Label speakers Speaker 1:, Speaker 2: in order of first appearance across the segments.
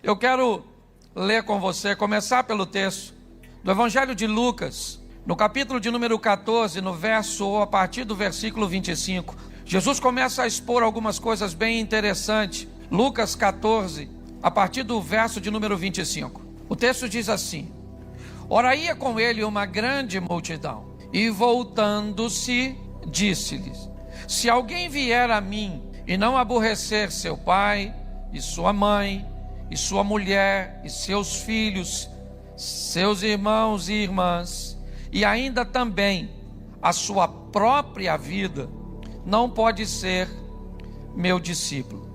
Speaker 1: Eu quero ler com você, começar pelo texto do Evangelho de Lucas, no capítulo de número 14, no verso, ou a partir do versículo 25. Jesus começa a expor algumas coisas bem interessantes. Lucas 14, a partir do verso de número 25. O texto diz assim: Ora ia com ele uma grande multidão, e voltando-se, disse-lhes: Se alguém vier a mim e não aborrecer seu pai, e sua mãe, e sua mulher, e seus filhos, seus irmãos e irmãs, e ainda também a sua própria vida, não pode ser meu discípulo.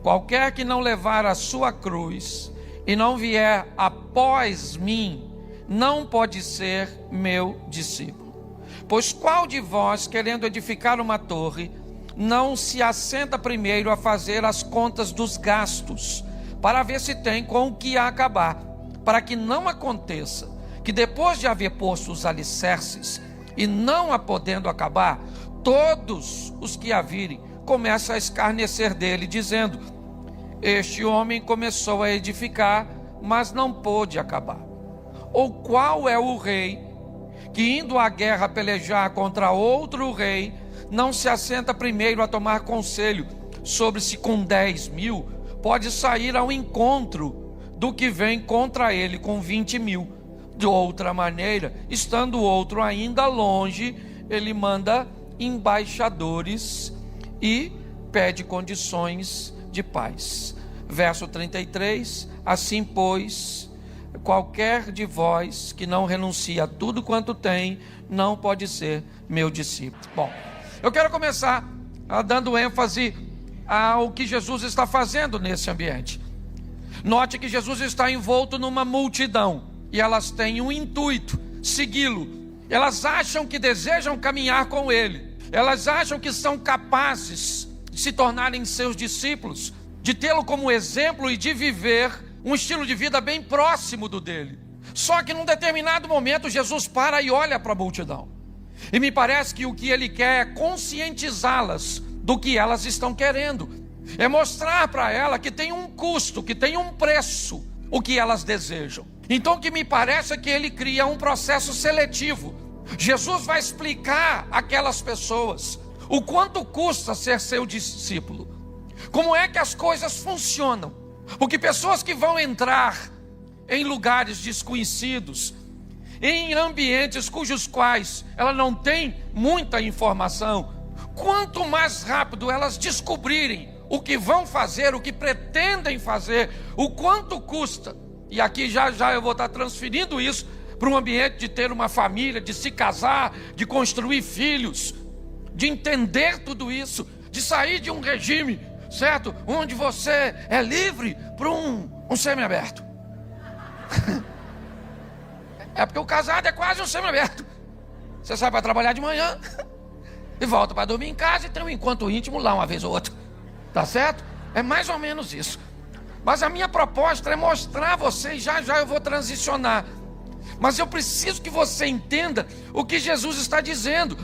Speaker 1: Qualquer que não levar a sua cruz e não vier após mim, não pode ser meu discípulo. Pois qual de vós, querendo edificar uma torre, não se assenta primeiro a fazer as contas dos gastos, para ver se tem com o que acabar, para que não aconteça que depois de haver posto os alicerces, e não a podendo acabar, todos os que a virem começam a escarnecer dele, dizendo: Este homem começou a edificar, mas não pôde acabar. Ou qual é o rei que, indo à guerra pelejar contra outro rei, não se assenta primeiro a tomar conselho sobre se com 10.000 pode sair ao encontro do que vem contra ele com 20.000? De outra maneira, estando o outro ainda longe, ele manda embaixadores e pede condições de paz. Verso 33: Assim, pois, qualquer de vós que não renuncia a tudo quanto tem, não pode ser meu discípulo. Bom, eu quero começar dando ênfase ao que Jesus está fazendo nesse ambiente. Note que Jesus está envolto numa multidão, e elas têm um intuito: segui-lo. Elas acham que desejam caminhar com ele, elas acham que são capazes de se tornarem seus discípulos, de tê-lo como exemplo e de viver um estilo de vida bem próximo do dele. Só que num determinado momento Jesus para e olha para a multidão, e me parece que o que ele quer é conscientizá-las do que elas estão querendo, é mostrar para ela que tem um custo, que tem um preço o que elas desejam. Então o que me parece é que ele cria um processo seletivo. Jesus vai explicar àquelas pessoas o quanto custa ser seu discípulo, como é que as coisas funcionam, porque pessoas que vão entrar em lugares desconhecidos, em ambientes cujos quais ela não tem muita informação, quanto mais rápido elas descobrirem o que vão fazer, o que pretendem fazer, o quanto custa, e aqui já eu vou estar transferindo isso para um ambiente de ter uma família, de se casar, de construir filhos, de entender tudo isso, de sair de um regime, certo? Onde você é livre para um semiaberto. É porque o casado é quase um semiaberto. Você sai para trabalhar de manhã e volta para dormir em casa e tem um encontro íntimo lá uma vez ou outra. Tá certo? É mais ou menos isso. Mas a minha proposta é mostrar a vocês, já eu vou transicionar, mas eu preciso que você entenda o que Jesus está dizendo.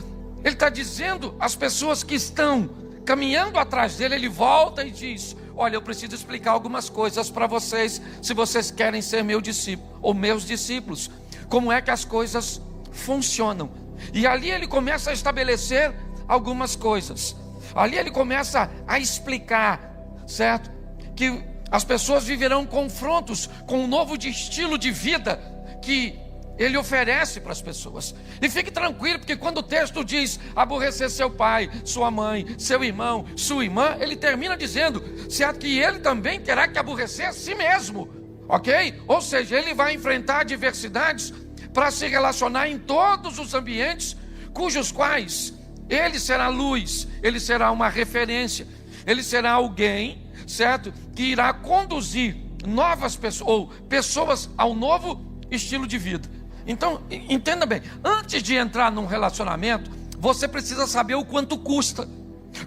Speaker 1: Ele está dizendo às pessoas que estão caminhando atrás dele, ele volta e diz: olha, eu preciso explicar algumas coisas para vocês, se vocês querem ser meu discípulo, ou meus discípulos, como é que as coisas funcionam. E ali ele começa a estabelecer algumas coisas. Ali ele começa a explicar, certo? Que as pessoas viverão confrontos com um novo estilo de vida que ele oferece para as pessoas. E fique tranquilo, porque quando o texto diz aborrecer seu pai, sua mãe, seu irmão, sua irmã, ele termina dizendo, certo, que ele também terá que aborrecer a si mesmo, ok? Ou seja, ele vai enfrentar adversidades para se relacionar em todos os ambientes cujos quais ele será luz, ele será uma referência, ele será alguém, certo, que irá conduzir novas pessoas, ou pessoas ao novo estilo de vida. Então, entenda bem, antes de entrar num relacionamento, você precisa saber o quanto custa,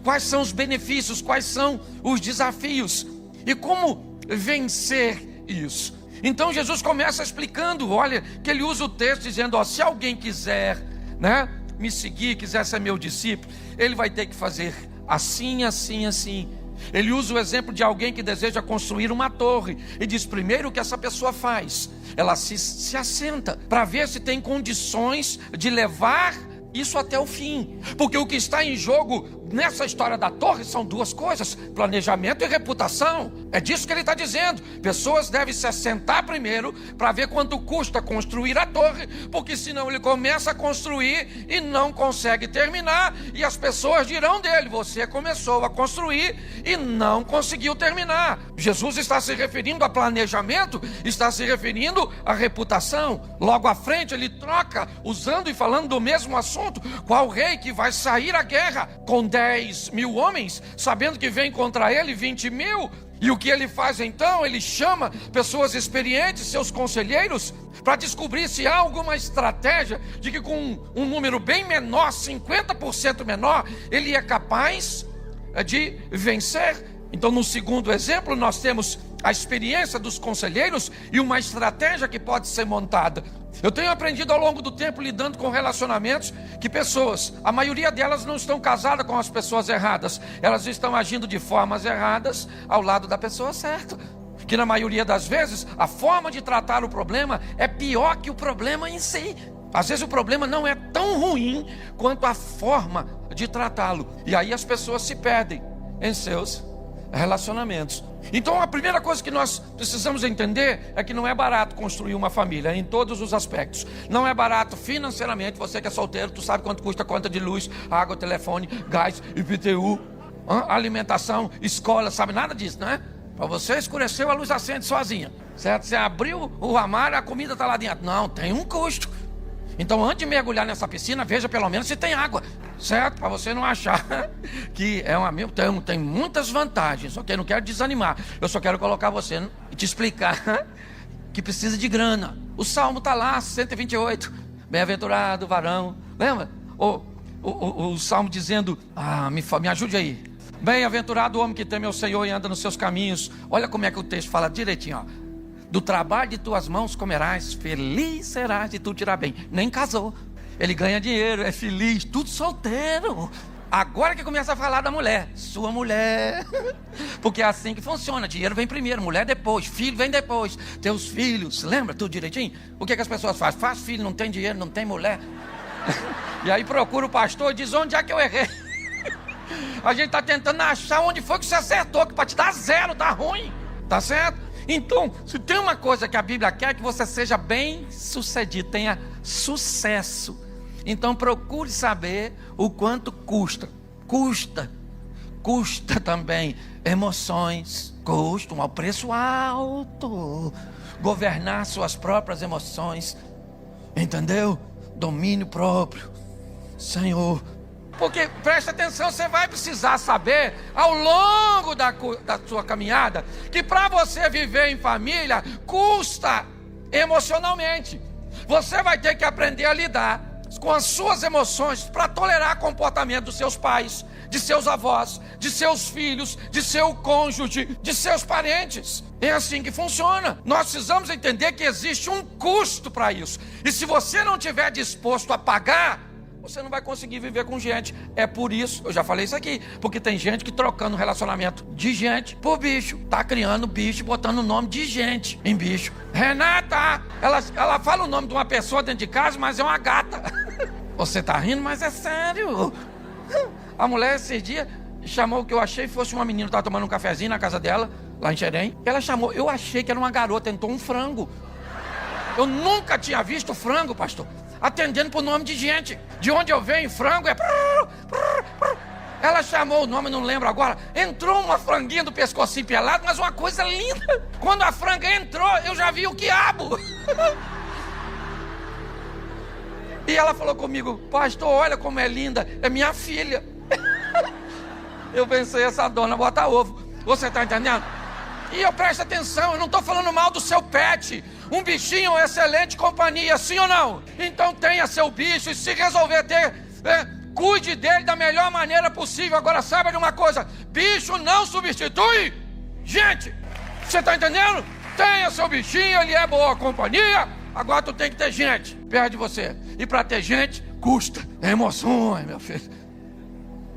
Speaker 1: quais são os benefícios, quais são os desafios, e como vencer isso. Então Jesus começa explicando, olha, que ele usa o texto dizendo, ó, se alguém quiser, né, me seguir, quiser ser meu discípulo, ele vai ter que fazer assim, assim, assim. Ele usa o exemplo de alguém que deseja construir uma torre e diz: primeiro o que essa pessoa faz, ela se assenta para ver se tem condições de levar isso até o fim, porque o que está em jogo nessa história da torre são duas coisas: planejamento e reputação. É disso que ele está dizendo. Pessoas devem se assentar primeiro para ver quanto custa construir a torre, porque senão ele começa a construir e não consegue terminar, e as pessoas dirão dele: você começou a construir e não conseguiu terminar. Jesus está se referindo a planejamento, está se referindo à reputação. Logo à frente ele troca, usando e falando do mesmo assunto: qual rei que vai sair à guerra com 10.000 homens, sabendo que vem contra ele 20.000? E o que ele faz então? Ele chama pessoas experientes, seus conselheiros, para descobrir se há alguma estratégia de que com um número bem menor, 50% menor, ele é capaz de vencer. Então, no segundo exemplo, nós temos a experiência dos conselheiros e uma estratégia que pode ser montada. Eu tenho aprendido ao longo do tempo, lidando com relacionamentos, que pessoas, a maioria delas não estão casadas com as pessoas erradas, elas estão agindo de formas erradas ao lado da pessoa certa. Que na maioria das vezes, a forma de tratar o problema é pior que o problema em si. Às vezes o problema não é tão ruim quanto a forma de tratá-lo. E aí as pessoas se perdem em seus relacionamentos. Então a primeira coisa que nós precisamos entender é que não é barato construir uma família em todos os aspectos. Não é barato financeiramente. Você que é solteiro, tu sabe quanto custa a conta de luz, água, telefone, gás, IPTU, alimentação, escola, sabe nada disso, não é? Para você escureceu, a luz acende sozinha, certo? Você abriu o armário, a comida está lá dentro. Não, tem um custo. Então, antes de mergulhar nessa piscina, veja pelo menos se tem água, certo? Para você não achar que é um amigo. Tem muitas vantagens, ok? Eu não quero desanimar, eu só quero colocar você e te explicar que precisa de grana. O Salmo está lá, 128, bem-aventurado o varão. Lembra? O Salmo dizendo, me ajude aí. Bem-aventurado o homem que teme ao Senhor e anda nos seus caminhos. Olha como é que o texto fala direitinho, ó. Do trabalho de tuas mãos comerás, feliz serás de tu tirar bem. Nem casou, ele ganha dinheiro, é feliz, tudo solteiro. Agora que começa a falar da mulher, sua mulher, porque é assim que funciona: dinheiro vem primeiro, mulher depois, filho vem depois, teus filhos, lembra tudo direitinho? O que as pessoas fazem? Faz filho, não tem dinheiro, não tem mulher. E aí procura o pastor e diz: onde é que eu errei? A gente está tentando achar onde foi que você acertou, que para te dar zero, tá ruim, tá certo? Então, se tem uma coisa que a Bíblia quer, é que você seja bem sucedido, tenha sucesso. Então procure saber o quanto custa. Custa também emoções, custa um preço alto. Governar suas próprias emoções, entendeu? Domínio próprio, Senhor. Porque, presta atenção, você vai precisar saber ao longo da sua caminhada que para você viver em família custa emocionalmente. Você vai ter que aprender a lidar com as suas emoções para tolerar o comportamento dos seus pais, de seus avós, de seus filhos, de seu cônjuge, de seus parentes. É assim que funciona. Nós precisamos entender que existe um custo para isso. E se você não estiver disposto a pagar, você não vai conseguir viver com gente. É por isso, eu já falei isso aqui, porque tem gente que trocando relacionamento de gente por bicho, tá criando bicho, botando o nome de gente em bicho. Renata, ela fala o nome de uma pessoa dentro de casa, mas é uma gata. Você tá rindo, mas é sério. A mulher esses dias chamou o que eu achei fosse uma menina, estava tomando um cafezinho na casa dela, lá em Xerém. Ela chamou, eu achei que era uma garota, tentou um frango. Eu nunca tinha visto frango, pastor, atendendo por nome de gente. De onde eu venho, frango é... Ela chamou o nome, não lembro agora. Entrou uma franguinha do pescocinho pelado, mas uma coisa linda. Quando a franga entrou, eu já vi o quiabo. E ela falou comigo: pastor, olha como é linda, é minha filha. Eu pensei, essa dona bota ovo. Você está entendendo? E eu presto atenção, eu não estou falando mal do seu pet. Um bichinho é excelente companhia, sim ou não? Então tenha seu bicho, e se resolver ter, cuide dele da melhor maneira possível. Agora saiba de uma coisa: bicho não substitui gente. Você está entendendo? Tenha seu bichinho, ele é boa companhia. Agora tu tem que ter gente perto de você. E para ter gente, custa emoções, meu filho.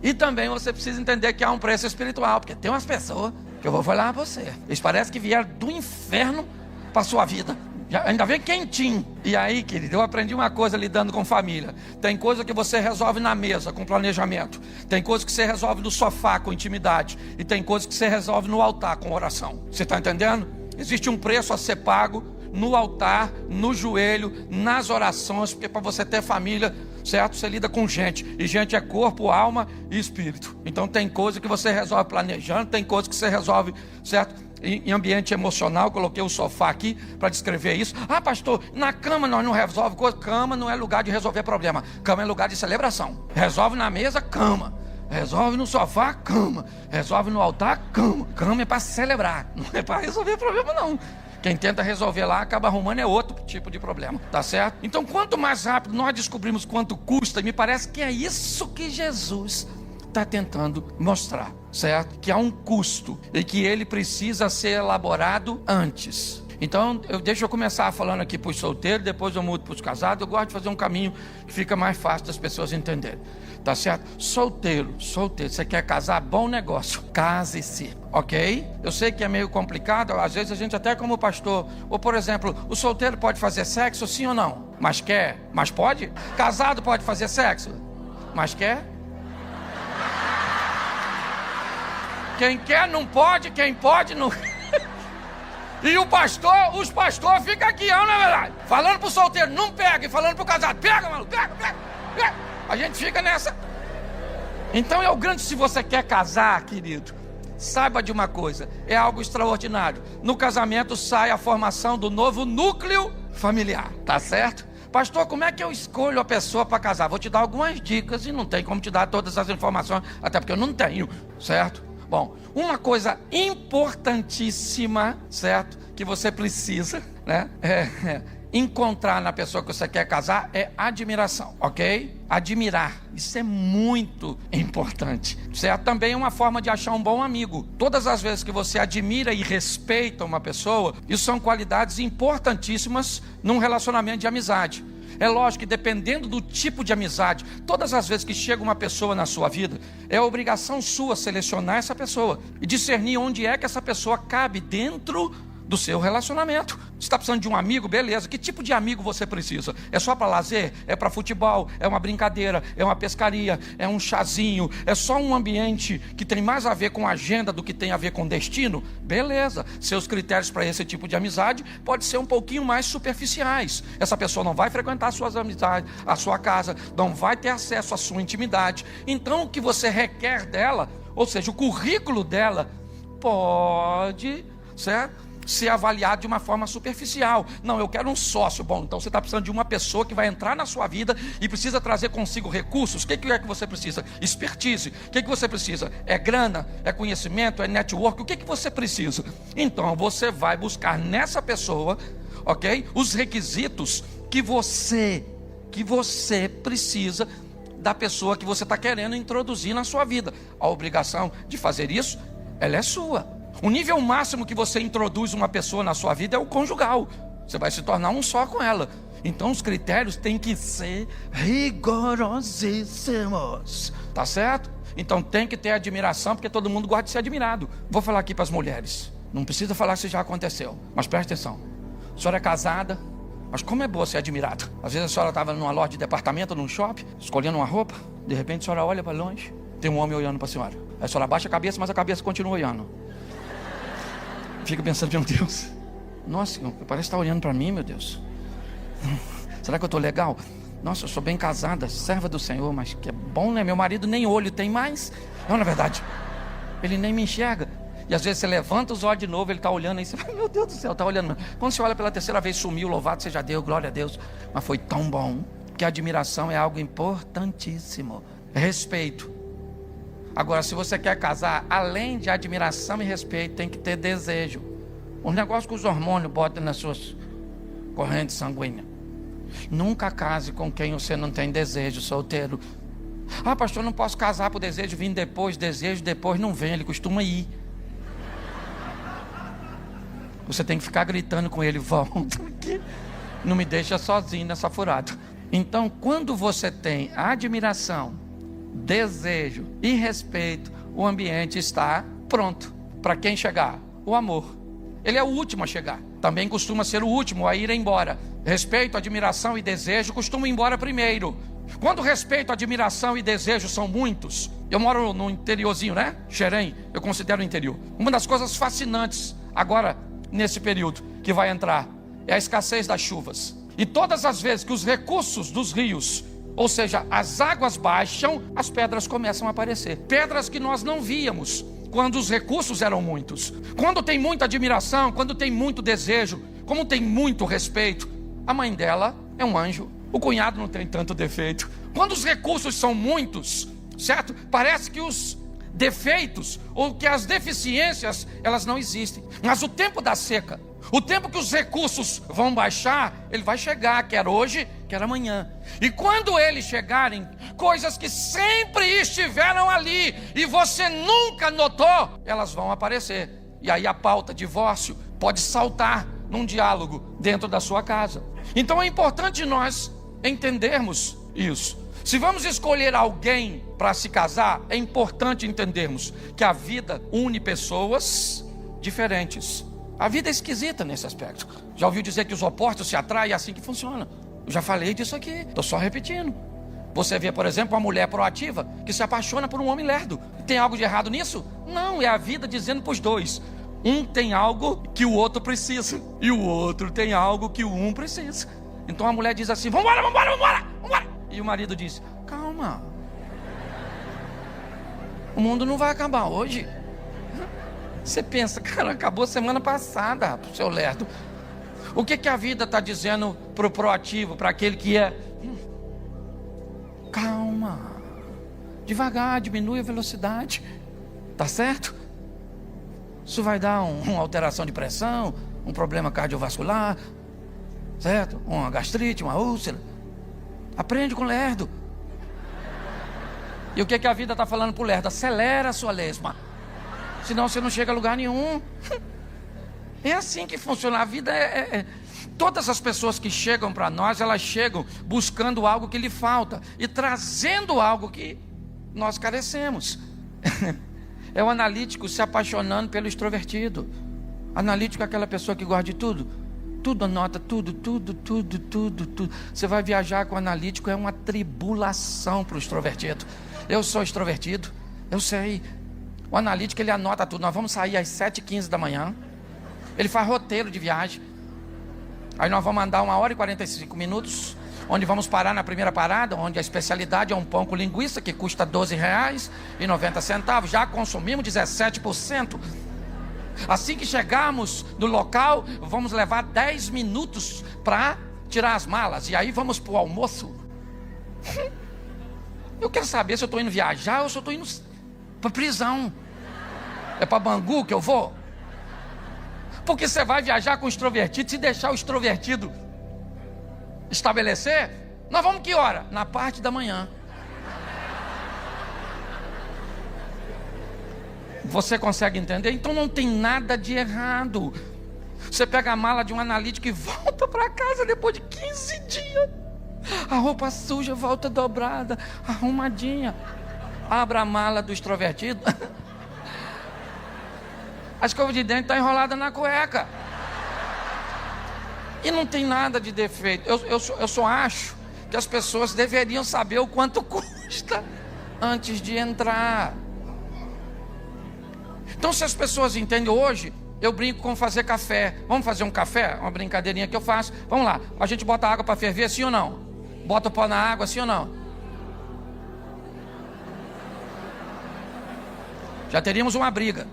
Speaker 1: E também você precisa entender que há um preço espiritual, porque tem umas pessoas que eu vou falar a você, eles parecem que vieram do inferno para a sua vida, ainda vem quentinho. E aí, querido, eu aprendi uma coisa lidando com família. Tem coisa que você resolve na mesa, com planejamento. Tem coisa que você resolve no sofá, com intimidade. E tem coisa que você resolve no altar, com oração. Você está entendendo? Existe um preço a ser pago no altar, no joelho, nas orações, porque para você ter família, certo? Você lida com gente, e gente é corpo, alma e espírito. Então tem coisa que você resolve planejando, tem coisa que você resolve, certo? Em ambiente emocional. Coloquei o sofá aqui para descrever isso. Ah, pastor, na cama nós não resolve coisa. Cama não é lugar de resolver problema, cama é lugar de celebração. Resolve na mesa, cama. Resolve no sofá, cama. Resolve no altar, cama. Cama é para celebrar, não é para resolver problema não. Quem tenta resolver lá, acaba arrumando é outro tipo de problema, tá certo? Então, quanto mais rápido nós descobrimos quanto custa, me parece que é isso que Jesus está tentando mostrar, certo? Que há um custo e que ele precisa ser elaborado antes. Então, deixa eu começar falando aqui para os solteiros, depois eu mudo para os casados. Eu gosto de fazer um caminho que fica mais fácil das pessoas entenderem, tá certo? Solteiro, você quer casar? Bom negócio, case-se, ok? Eu sei que é meio complicado, às vezes a gente até como pastor, ou por exemplo, o solteiro pode fazer sexo, sim ou não? Mas quer? Mas pode? Casado pode fazer sexo? Mas quer? Quem quer não pode, quem pode não... E os pastores ficam aqui, não é verdade? Falando pro solteiro, não pega, e falando pro casado, pega, maluco, pega. A gente fica nessa. Então é o grande, se você quer casar, querido, saiba de uma coisa, é algo extraordinário. No casamento sai a formação do novo núcleo familiar, tá certo? Pastor, como é que eu escolho a pessoa para casar? Vou te dar algumas dicas e não tem como te dar todas as informações, até porque eu não tenho, certo? Bom, uma coisa importantíssima, certo? Que você precisa, né? Encontrar na pessoa que você quer casar é admiração, ok? Admirar, isso é muito importante, certo? Também é uma forma de achar um bom amigo. Todas as vezes que você admira e respeita uma pessoa, isso são qualidades importantíssimas num relacionamento de amizade. É lógico que dependendo do tipo de amizade, todas as vezes que chega uma pessoa na sua vida, é obrigação sua selecionar essa pessoa e discernir onde é que essa pessoa cabe dentro do seu relacionamento. Você está precisando de um amigo? Beleza, que tipo de amigo você precisa? É só para lazer? É para futebol? É uma brincadeira? É uma pescaria? É um chazinho? É só um ambiente que tem mais a ver com agenda do que tem a ver com destino? Beleza, seus critérios para esse tipo de amizade podem ser um pouquinho mais superficiais. Essa pessoa não vai frequentar suas amizades, a sua casa, não vai ter acesso à sua intimidade. Então o que você requer dela, ou seja, o currículo dela, pode, certo? Ser avaliado de uma forma superficial. Não, eu quero um sócio. Bom, então você está precisando de uma pessoa que vai entrar na sua vida e precisa trazer consigo recursos. O que é que você precisa? Expertise. O que você precisa? É grana? É conhecimento? É network? O que você precisa? Então você vai buscar nessa pessoa, ok? Os requisitos que você precisa da pessoa que você está querendo introduzir na sua vida. A obrigação de fazer isso, ela é sua. O nível máximo que você introduz uma pessoa na sua vida é o conjugal. Você vai se tornar um só com ela. Então os critérios têm que ser rigorosíssimos. Tá certo? Então tem que ter admiração, porque todo mundo gosta de ser admirado. Vou falar aqui para as mulheres. Não precisa falar se já aconteceu, mas preste atenção. A senhora é casada, mas como é boa ser admirada. Às vezes a senhora estava numa loja de departamento, num shopping, escolhendo uma roupa. De repente a senhora olha para longe, tem um homem olhando para a senhora. Aí a senhora abaixa a cabeça, mas a cabeça continua olhando. Fica pensando, meu Deus, nossa, parece que está olhando para mim, meu Deus. Será que eu estou legal? Nossa, eu sou bem casada, serva do Senhor, mas que é bom, né? Meu marido nem olho tem mais. Não, na verdade, ele nem me enxerga. E às vezes você levanta os olhos de novo, ele está olhando aí, você fala, meu Deus do céu, está olhando. Quando você olha pela terceira vez, sumiu, louvado seja Deus, glória a Deus. Mas foi tão bom, que a admiração é algo importantíssimo. Respeito. Agora, se você quer casar, além de admiração e respeito, tem que ter desejo. Um negócio que os hormônios botam nas suas correntes sanguíneas. Nunca case com quem você não tem desejo, solteiro. Ah, pastor, não posso casar por desejo vir depois. Desejo depois não vem, ele costuma ir. Você tem que ficar gritando com ele, volta aqui. Não me deixa sozinho nessa furada. Então, quando você tem admiração desejo e respeito, o ambiente está pronto para quem chegar. O amor, ele é o último a chegar, também costuma ser o último a ir embora. Respeito, admiração e desejo costumam ir embora primeiro. Quando respeito, admiração e desejo são muitos, eu moro no interiorzinho, né? Xerém, eu considero o interior. Uma das coisas fascinantes agora, nesse período que vai entrar, é a escassez das chuvas. E todas as vezes que os recursos dos rios, ou seja, as águas baixam, as pedras começam a aparecer. Pedras que nós não víamos quando os recursos eram muitos. Quando tem muita admiração, quando tem muito desejo, como tem muito respeito, a mãe dela é um anjo. O cunhado não tem tanto defeito. Quando os recursos são muitos, certo? Parece que os defeitos ou que as deficiências, elas não existem. Mas o tempo da seca, o tempo que os recursos vão baixar, ele vai chegar, quer hoje, quer amanhã. E quando eles chegarem, coisas que sempre estiveram ali e você nunca notou, elas vão aparecer. E aí a pauta divórcio pode saltar num diálogo dentro da sua casa. Então é importante nós entendermos isso. Se vamos escolher alguém para se casar, é importante entendermos que a vida une pessoas diferentes. A vida é esquisita nesse aspecto. Já ouviu dizer que os opostos se atraem? É assim que funciona. Eu já falei disso aqui, estou só repetindo. Você vê, por exemplo, uma mulher proativa que se apaixona por um homem lerdo. Tem algo de errado nisso? Não, é a vida dizendo para os dois. Um tem algo que o outro precisa, e o outro tem algo que o um precisa. Então a mulher diz assim: vambora, vambora, vambora, vambora. E o marido diz: calma, o mundo não vai acabar hoje. Você pensa, cara, acabou semana passada, seu lerdo. O que a vida está dizendo para o proativo, para aquele que é? Calma, devagar, diminui a velocidade, tá certo? Isso vai dar uma alteração de pressão, um problema cardiovascular, certo? Uma gastrite, uma úlcera. Aprende com o lerdo. E o que a vida está falando para o lerdo? Acelera a sua lesma, senão você não chega a lugar nenhum. É assim que funciona. A vida Todas as pessoas que chegam para nós, elas chegam buscando algo que lhe falta e trazendo algo que nós carecemos. É o analítico se apaixonando pelo extrovertido. Analítico é aquela pessoa que gosta de tudo. Tudo anota, tudo. Você vai viajar com o analítico, é uma tribulação para o extrovertido. Eu sou extrovertido, eu sei. O analítico, ele anota tudo. Nós vamos sair às 7h15 da manhã. Ele faz roteiro de viagem. Aí nós vamos andar 1h45 minutos, onde vamos parar na primeira parada, onde a especialidade é um pão com linguiça, que custa R$12,90. Já consumimos 17%. Assim que chegarmos no local, vamos levar 10 minutos para tirar as malas. E aí vamos para o almoço. Eu quero saber se eu estou indo viajar ou se eu estou indo para prisão. É para Bangu que eu vou? Porque você vai viajar com o extrovertido, se deixar o extrovertido estabelecer, nós vamos que hora? Na parte da manhã. Você consegue entender? Então não tem nada de errado. Você pega a mala de um analítico e volta para casa depois de 15 dias. A roupa suja, volta dobrada, arrumadinha. Abra a mala do extrovertido. A escova de dente está enrolada na cueca. E não tem nada de defeito. Eu só acho que as pessoas deveriam saber o quanto custa antes de entrar. Então, se as pessoas entendem hoje, eu brinco com fazer café. Vamos fazer um café? Uma brincadeirinha que eu faço. Vamos lá. A gente bota água para ferver, sim ou não? Bota o pó na água, sim ou não? Já teríamos uma briga.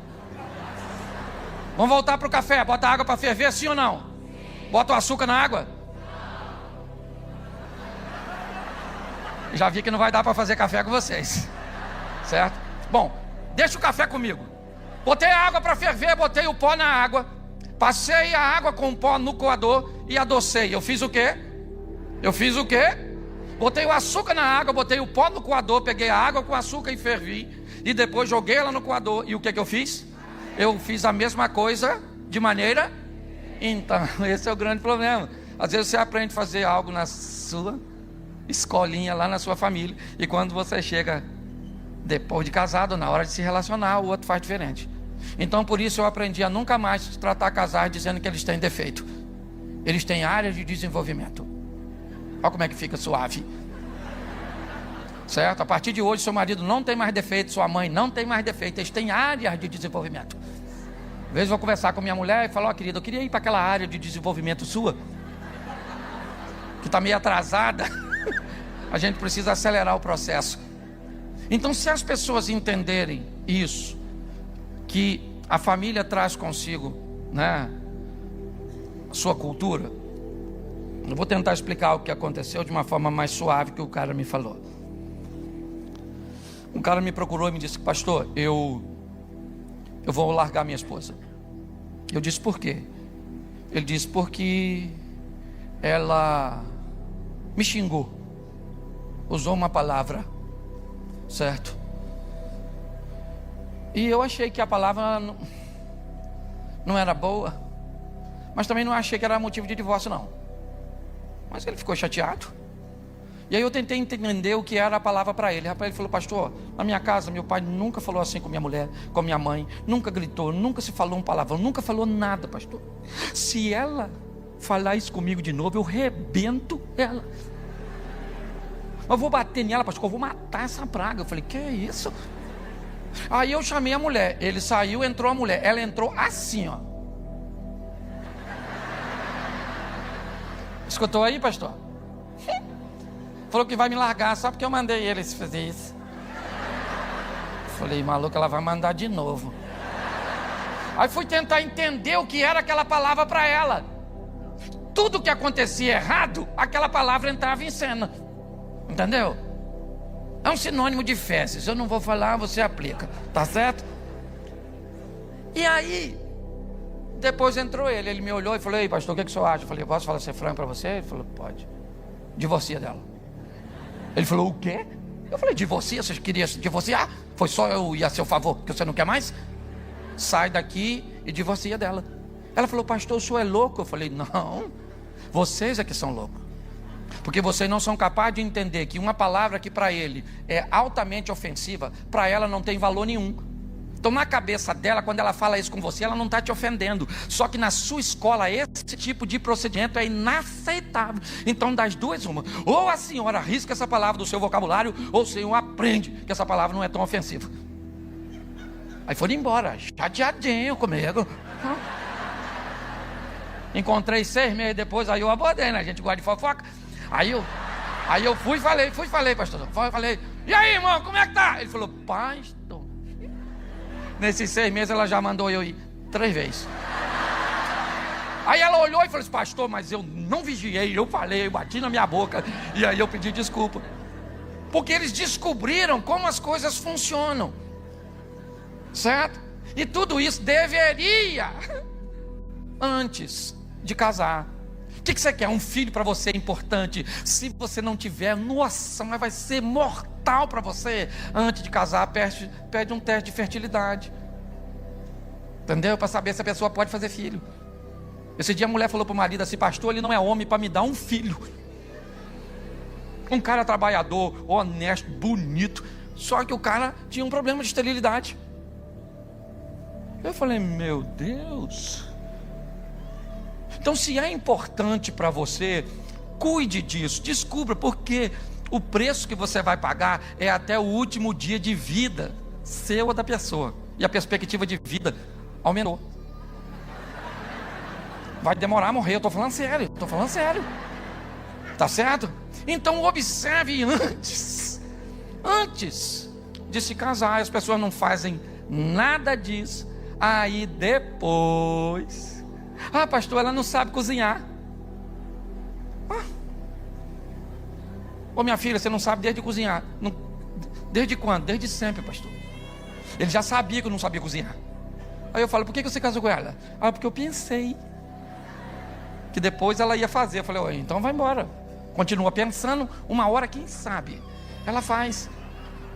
Speaker 1: Vamos voltar para o café. Bota água para ferver, sim ou não? Bota o açúcar na água? Já vi que não vai dar para fazer café com vocês, certo? Bom, deixa o café comigo. Botei a água para ferver, botei o pó na água, passei a água com o pó no coador e adocei. Eu fiz o quê? Botei o açúcar na água, botei o pó no coador, peguei a água com açúcar e fervi. E depois joguei ela no coador. E o que eu fiz? Eu fiz a mesma coisa de maneira... Então, esse é o grande problema. Às vezes você aprende a fazer algo na sua escolinha, lá na sua família, e quando você chega Depois de casado, na hora de se relacionar, o outro faz diferente. Então por isso eu aprendi a nunca mais tratar casais dizendo que eles têm defeito. Eles têm áreas de desenvolvimento. Olha como é que fica suave. Certo? A partir de hoje seu marido não tem mais defeito, sua mãe não tem mais defeito, eles têm áreas de desenvolvimento. Às vezes eu vou conversar com minha mulher e falo, querida, eu queria ir para aquela área de desenvolvimento sua, que está meio atrasada. A gente precisa acelerar o processo. Então, se as pessoas entenderem isso, que a família traz consigo, né, a sua cultura, eu vou tentar explicar o que aconteceu de uma forma mais suave que o cara me falou. Um cara me procurou e me disse, pastor, eu vou largar minha esposa. Eu disse, por quê? Ele disse, porque ela me xingou, usou uma palavra, certo? E eu achei que a palavra não era boa, mas também não achei que era motivo de divórcio, não. Mas ele ficou chateado. E aí eu tentei entender o que era a palavra para ele. Rapaz, ele falou, pastor, na minha casa meu pai nunca falou assim com minha mulher, com minha mãe, nunca gritou, nunca se falou um palavrão, nunca falou nada, pastor. Se ela falar isso comigo de novo, eu rebento ela. Eu vou bater nela, pastor, eu vou matar essa praga. Eu falei, que é isso? Aí eu chamei a mulher, ele saiu, entrou a mulher, ela entrou assim, ó. Escutou aí, pastor? Falou que vai me largar só porque eu mandei ele fazer isso. Falei, maluco, ela vai mandar de novo. Aí fui tentar entender o que era aquela palavra para ela. Tudo que acontecia errado, aquela palavra entrava em cena. Entendeu? É um sinônimo de fezes. Eu não vou falar, você aplica. Tá certo? E aí, depois entrou ele me olhou e falou, ei, pastor, o que o senhor acha? Eu falei, posso falar ser franco para você? Ele falou, pode. Divorcia dela. Ele falou, o quê? Eu falei, divorcia, você queria divorciar? Foi só eu ir a seu favor, que você não quer mais? Sai daqui e divorcia dela. Ela falou, pastor, o senhor é louco? Eu falei, não, vocês é que são loucos. Porque vocês não são capazes de entender que uma palavra que para ele é altamente ofensiva, para ela não tem valor nenhum. Então na cabeça dela, quando ela fala isso com você, ela não está te ofendendo. Só que na sua escola, esse tipo de procedimento é inaceitável. Então das duas, uma. Ou a senhora arrisca essa palavra do seu vocabulário, ou o senhor aprende que essa palavra não é tão ofensiva. Aí foram embora, chateadinho comigo. Encontrei 6 meses depois, aí eu abordei, né? A gente gosta de fofoca. Aí eu fui e falei, pastor. Falei, e aí, irmão, como é que tá? Ele falou, pastor. Nesses 6 meses ela já mandou eu ir 3 vezes. Aí ela olhou e falou assim, pastor, mas eu não vigiei, eu falei, eu bati na minha boca. E aí eu pedi desculpa. Porque eles descobriram como as coisas funcionam. Certo? E tudo isso deveria, antes de casar. O que você quer? Um filho para você é importante. Se você não tiver, nossa, mas vai ser mortal para você. Antes de casar, pede um teste de fertilidade. Entendeu? Para saber se a pessoa pode fazer filho. Esse dia a mulher falou para o marido assim, pastor, ele não é homem para me dar um filho. Um cara trabalhador, honesto, bonito. Só que o cara tinha um problema de esterilidade. Eu falei, meu Deus. Então se é importante para você, cuide disso, descubra, porque o preço que você vai pagar é até o último dia de vida seu ou da pessoa. E a perspectiva de vida aumentou. Vai demorar a morrer, eu estou falando sério, tá certo? Então observe antes de se casar. As pessoas não fazem nada disso. Aí depois, pastor, ela não sabe cozinhar. Ô minha filha, você não sabe desde cozinhar. Desde quando? Desde sempre, pastor. Ele já sabia que eu não sabia cozinhar. Aí eu falo, por que você casou com ela? Porque eu pensei que depois ela ia fazer. Eu falei, então vai embora. Continua pensando, uma hora, quem sabe ela faz.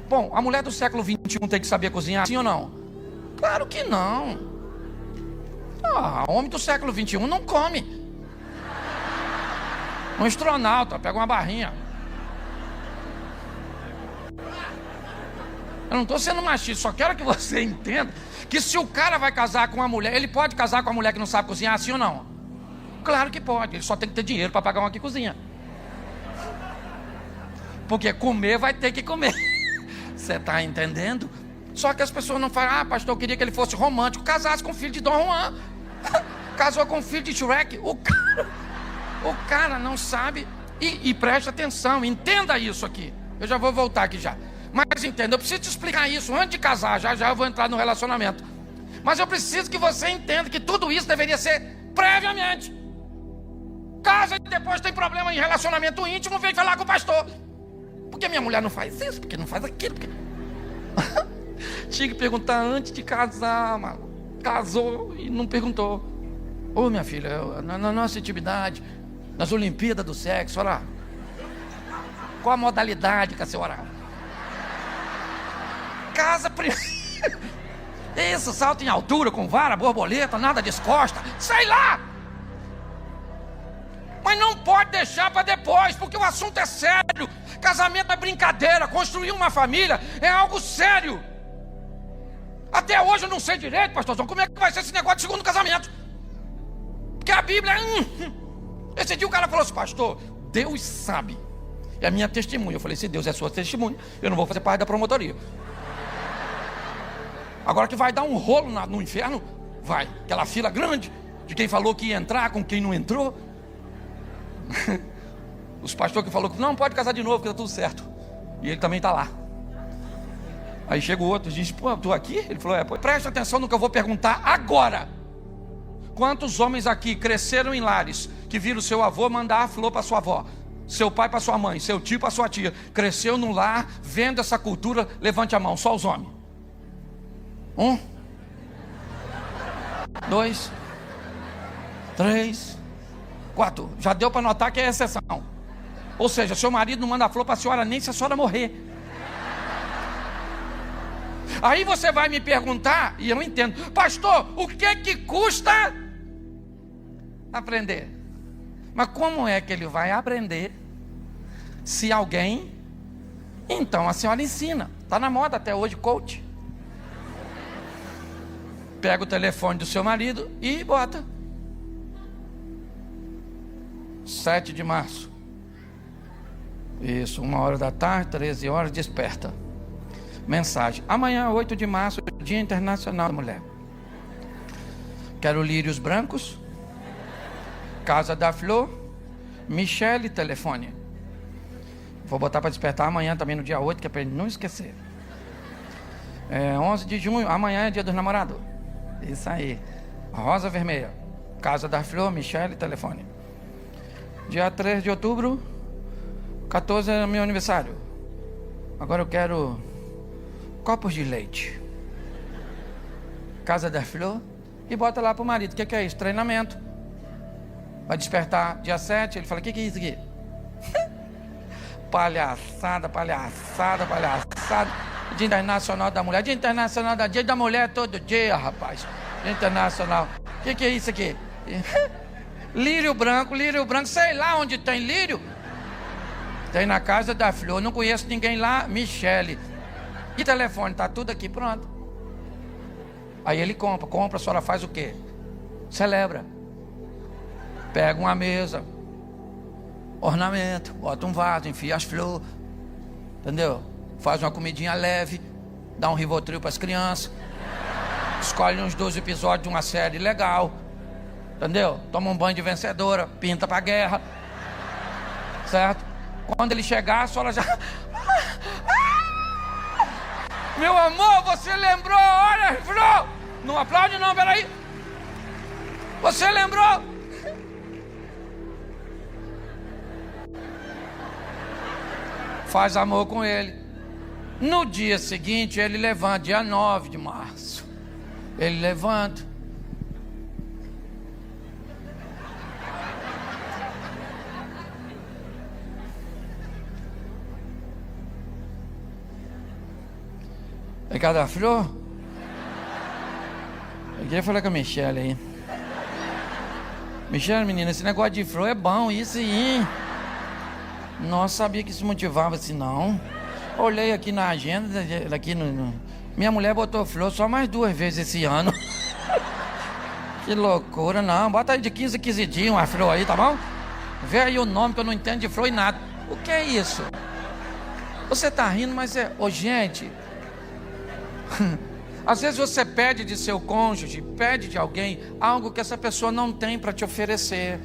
Speaker 1: Bom, a mulher do século 21 tem que saber cozinhar, sim ou não? Claro que não. Homem do século 21 não come. Um astronauta pega uma barrinha. Eu não estou sendo machista, só quero que você entenda que se o cara vai casar com uma mulher, ele pode casar com uma mulher que não sabe cozinhar, sim ou não? Claro que pode, ele só tem que ter dinheiro para pagar uma que cozinha. Porque comer vai ter que comer. Você está entendendo? Só que as pessoas não falam, pastor, eu queria que ele fosse romântico, casasse com o filho de Dom Juan. Casou com o filho de Shrek. O cara não sabe. E preste atenção, entenda isso aqui. Eu já vou voltar aqui já. Mas entenda, eu preciso te explicar isso antes de casar. Já eu vou entrar no relacionamento. Mas eu preciso que você entenda que tudo isso deveria ser previamente. Casa e depois tem problema em relacionamento íntimo, vem falar com o pastor. Porque minha mulher não faz isso, porque não faz aquilo. Porque... Tinha que perguntar antes de casar, mano. Casou e não perguntou. Ô, minha filha, na nossa intimidade, nas Olimpíadas do Sexo, olha lá. Qual a modalidade que a senhora... Casa primeiro. Isso, salto em altura, com vara, borboleta, nada descosta. Sei lá! Mas não pode deixar para depois, porque o assunto é sério. Casamento é brincadeira, construir uma família é algo sério. Até hoje eu não sei direito, pastorzão, como é que vai ser esse negócio de segundo casamento. Porque a Bíblia... Esse dia o cara falou assim, pastor, Deus sabe. É a minha testemunha. Eu falei, se Deus é sua testemunha, eu não vou fazer parte da promotoria. Agora que vai dar um rolo no inferno, vai. Aquela fila grande de quem falou que ia entrar com quem não entrou. Os pastores que falou que não pode casar de novo, que tá tudo certo. E ele também está lá. Aí chega o outro e diz, pô, tu aqui? Ele falou, presta atenção no que eu vou perguntar agora. Quantos homens aqui cresceram em lares que viram seu avô mandar a flor para sua avó, seu pai para sua mãe, seu tio para sua tia, cresceu num lar vendo essa cultura? Levante a mão, só os homens. 1, 2, 3, 4. Já deu para notar que é exceção. Ou seja, seu marido não manda flor para a senhora nem se a senhora morrer. Aí você vai me perguntar, e eu entendo, pastor, o que custa aprender? Mas como é que ele vai aprender se alguém... Então a senhora ensina. Está na moda até hoje, coach. Pega o telefone do seu marido e bota. 7 de março. Isso, 1h da tarde, 13 horas, desperta. Mensagem: amanhã, 8 de março, Dia Internacional da Mulher. Quero lírios brancos, Casa da Flor, Michele, telefone. Vou botar para despertar amanhã também no dia 8, que é para ele não esquecer. 11 de junho, amanhã é Dia dos Namorados. Isso aí. Rosa vermelha, Casa da Flor, Michele, telefone. Dia 3 de outubro, 14 é meu aniversário. Agora eu quero copos de leite, Casa da Flor. E bota lá pro marido. O que é isso? Treinamento. Vai despertar dia 7. Ele fala: o que é isso aqui? Palhaçada, palhaçada, palhaçada. Dia Internacional da Mulher. Dia Internacional da Dia da Mulher todo dia, rapaz. Dia Internacional. O que é isso aqui? Lírio branco, sei lá onde tem lírio. Tem na Casa da Flor. Não conheço ninguém lá. Michele. E telefone, tá tudo aqui, pronto. Aí ele compra, a senhora faz o quê? Celebra. Pega uma mesa, ornamento, bota um vaso, enfia as flores, entendeu? Faz uma comidinha leve, dá um Rivotril para as crianças, escolhe uns 2 episódios de uma série legal, entendeu? Toma um banho de vencedora, pinta para a guerra, certo? Quando ele chegar, a senhora já... Meu amor, você lembrou? Olha, flor! Não aplaude não, peraí. Você lembrou? Faz amor com ele. No dia seguinte ele levanta, dia 9 de março. Ele levanta. É cada flor? Eu queria falar com a Michele aí. Michele, menina, esse negócio de flor é bom, isso aí. Não sabia que isso motivava assim, não. Olhei aqui na agenda, minha mulher botou flor só mais 2 vezes esse ano. Que loucura, não. Bota aí de 15 em 15 dias uma flor aí, tá bom? Vê aí o nome que eu não entendo de flor e nada. O que é isso? Você tá rindo, mas gente... Às vezes você pede de seu cônjuge, pede de alguém algo que essa pessoa não tem para te oferecer.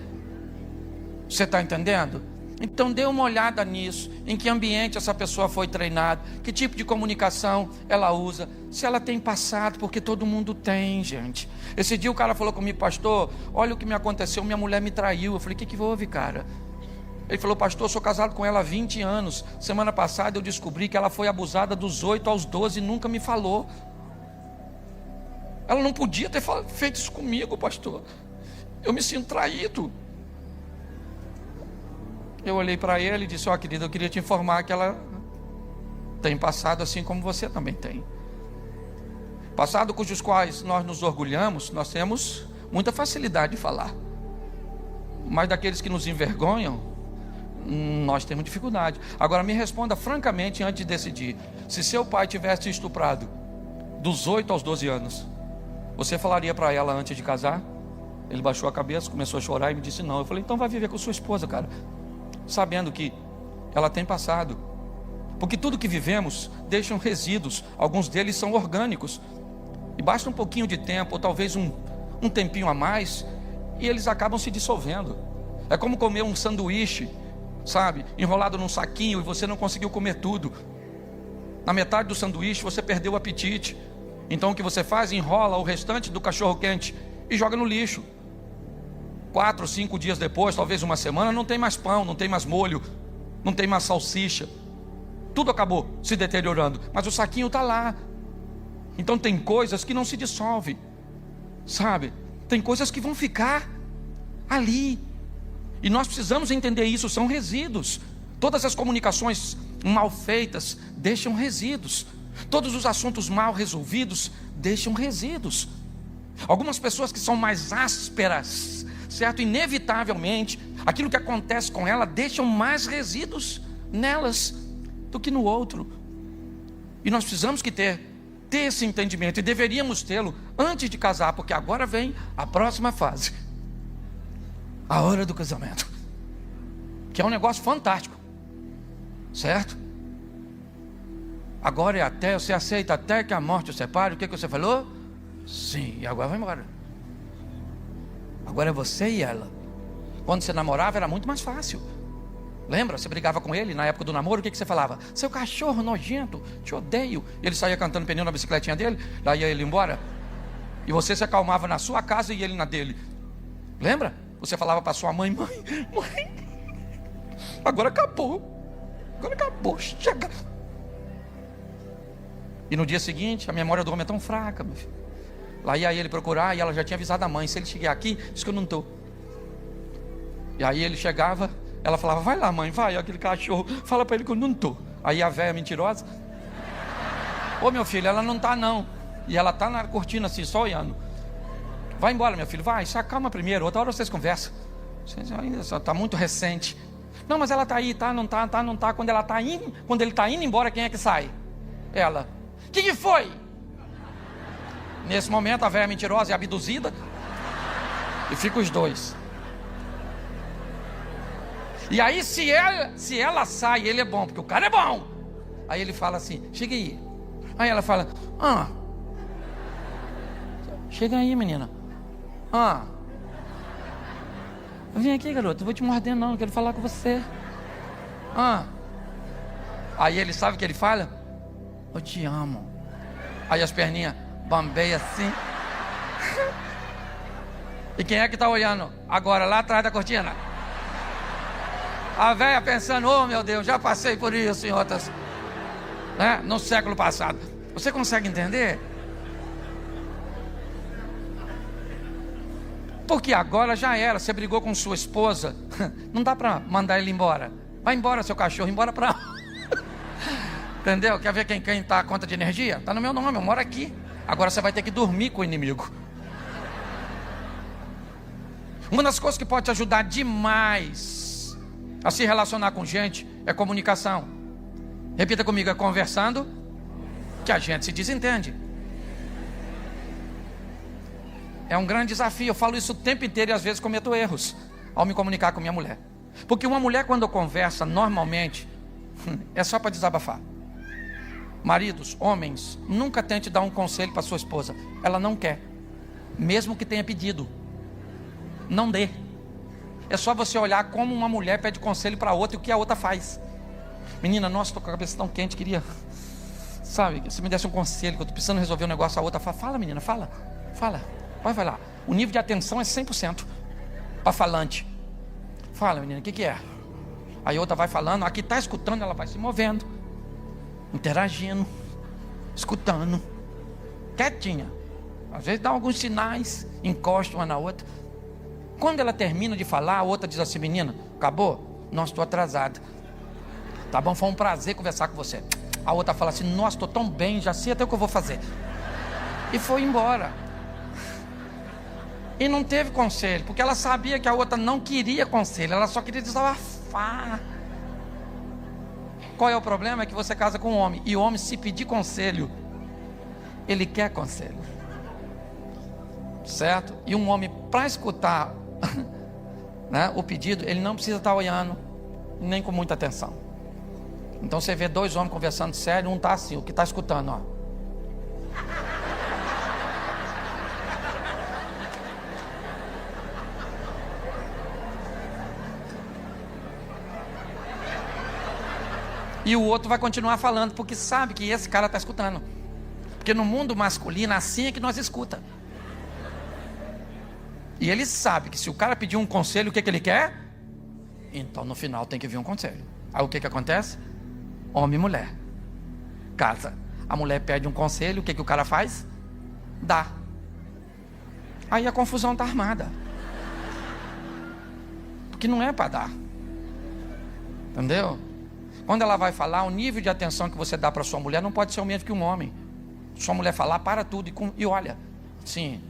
Speaker 1: Você está entendendo? Então dê uma olhada nisso. Em que ambiente essa pessoa foi treinada, que tipo de comunicação ela usa, se ela tem passado, porque todo mundo tem, gente. Esse dia o cara falou comigo: pastor, olha o que me aconteceu, minha mulher me traiu. Eu falei: o que houve, cara? Ele falou: pastor, eu sou casado com ela há 20 anos. Semana passada eu descobri que ela foi abusada dos 8 aos 12 e nunca me falou. Ela não podia ter feito isso comigo, pastor. Eu me sinto traído. Eu olhei para ele e disse: ó, querida, eu queria te informar que ela tem passado assim como você também tem. Passado cujos quais nós nos orgulhamos, nós temos muita facilidade de falar. Mas daqueles que nos envergonham, nós temos dificuldade. Agora me responda francamente antes de decidir: se seu pai tivesse te estuprado dos 8 aos 12 anos, você falaria para ela antes de casar? Ele baixou a cabeça, começou a chorar e me disse: não. Eu falei: então vai viver com sua esposa, cara, sabendo que ela tem passado. Porque tudo que vivemos deixam resíduos. Alguns deles são orgânicos, e basta um pouquinho de tempo, ou talvez um tempinho a mais, e eles acabam se dissolvendo. É como comer um sanduíche, sabe, enrolado num saquinho, e você não conseguiu comer tudo. Na metade do sanduíche você perdeu o apetite. Então o que você faz? Enrola o restante do cachorro quente e joga no lixo. 4, 5 dias depois, talvez uma semana, não tem mais pão, não tem mais molho, não tem mais salsicha. Tudo acabou se deteriorando, mas o saquinho está lá. Então tem coisas que não se dissolvem, sabe? Tem coisas que vão ficar ali. E nós precisamos entender isso, são resíduos. Todas as comunicações mal feitas deixam resíduos. Todos os assuntos mal resolvidos deixam resíduos. Algumas pessoas que são mais ásperas, certo? Inevitavelmente, aquilo que acontece com ela deixam mais resíduos nelas do que no outro. E nós precisamos ter esse entendimento, e deveríamos tê-lo antes de casar, porque agora vem a próxima fase, a hora do casamento, que é um negócio fantástico, certo? Agora é até, você aceita até que a morte o separe. O que você falou? Sim, e agora vai embora. Agora é você e ela. Quando você namorava era muito mais fácil. Lembra? Você brigava com ele na época do namoro, o que você falava? Seu cachorro nojento, te odeio. E ele saía cantando pneu na bicicletinha dele, daí ia ele embora. E você se acalmava na sua casa e ele na dele. Lembra? Você falava para sua mãe: mãe, agora acabou. Agora acabou, chega. E no dia seguinte, a memória do homem é tão fraca, meu filho. Lá ia ele procurar, e ela já tinha avisado a mãe: se ele chegar aqui, diz que eu não estou. E aí ele chegava, ela falava: vai lá, mãe, vai, aquele cachorro, fala para ele que eu não estou. Aí a velha mentirosa: ô meu filho, ela não está não. E ela está na cortina assim, só olhando. Vai embora, meu filho, vai, se acalma primeiro, outra hora vocês conversam. Vocês ainda só está muito recente. Não, mas ela está aí, tá, não tá, tá, não tá. Quando ele está indo embora, quem é que sai? Ela. O que foi? Nesse momento a velha mentirosa é abduzida, e fica os dois. E aí se ela sai, ele é bom, porque o cara é bom. Aí ele fala assim: chega aí. Aí ela fala: chega aí, menina. Vem aqui, garoto, eu vou te morder não quero falar com você. Aí ele sabe o que ele fala? Eu te amo. Aí as perninhas bambeiam assim. E quem é que está olhando agora lá atrás da cortina? A velha pensando: oh meu Deus, já passei por isso em outras, né, no século passado. Você consegue entender? Porque agora já era, você brigou com sua esposa, não dá para mandar ele embora. Vai embora, seu cachorro, embora para... Entendeu? Quer ver quem está a conta de energia? Está no meu nome, eu moro aqui. Agora você vai ter que dormir com o inimigo. Uma das coisas que pode te ajudar demais a se relacionar com gente é comunicação. Repita comigo, é conversando que a gente se desentende. É um grande desafio, eu falo isso o tempo inteiro e às vezes cometo erros ao me comunicar com minha mulher. Porque uma mulher, quando conversa, normalmente, é só para desabafar. Maridos, homens, nunca tente dar um conselho para sua esposa. Ela não quer, mesmo que tenha pedido. Não dê. É só você olhar como uma mulher pede conselho para outra e o que a outra faz. Menina, nossa, estou com a cabeça tão quente, queria, sabe, se me desse um conselho, que eu estou precisando resolver um negócio, a outra fala, fala menina, fala. Vai lá. O nível de atenção é 100% para falante. Fala menina, o que é? Aí a outra vai falando, a que está escutando, ela vai se movendo, interagindo, escutando, quietinha. Às vezes dá alguns sinais, encosta uma na outra. Quando ela termina de falar, a outra diz assim, menina, acabou? Nossa, estou atrasada. Tá bom, foi um prazer conversar com você. A outra fala assim, nossa, estou tão bem, já sei até o que eu vou fazer. E foi embora. E não teve conselho, porque ela sabia que a outra não queria conselho, ela só queria desabafar. Qual é o problema? É que você casa com um homem, e o homem, se pedir conselho, ele quer conselho, certo? E um homem, para escutar né, o pedido, ele não precisa estar olhando, nem com muita atenção. Então você vê dois homens conversando sério, um está assim, o que está escutando, ó. E o outro vai continuar falando, porque sabe que esse cara está escutando. Porque no mundo masculino, assim é que nós escuta. E ele sabe que se o cara pedir um conselho, o que ele quer? Então no final tem que vir um conselho. Aí o que acontece? Homem e mulher. Casa. A mulher pede um conselho, o que o cara faz? Dá. Aí a confusão está armada. Porque não é para dar. Entendeu? Quando ela vai falar, o nível de atenção que você dá para sua mulher não pode ser o mesmo que um homem. Sua mulher falar, para tudo e olha. Sim,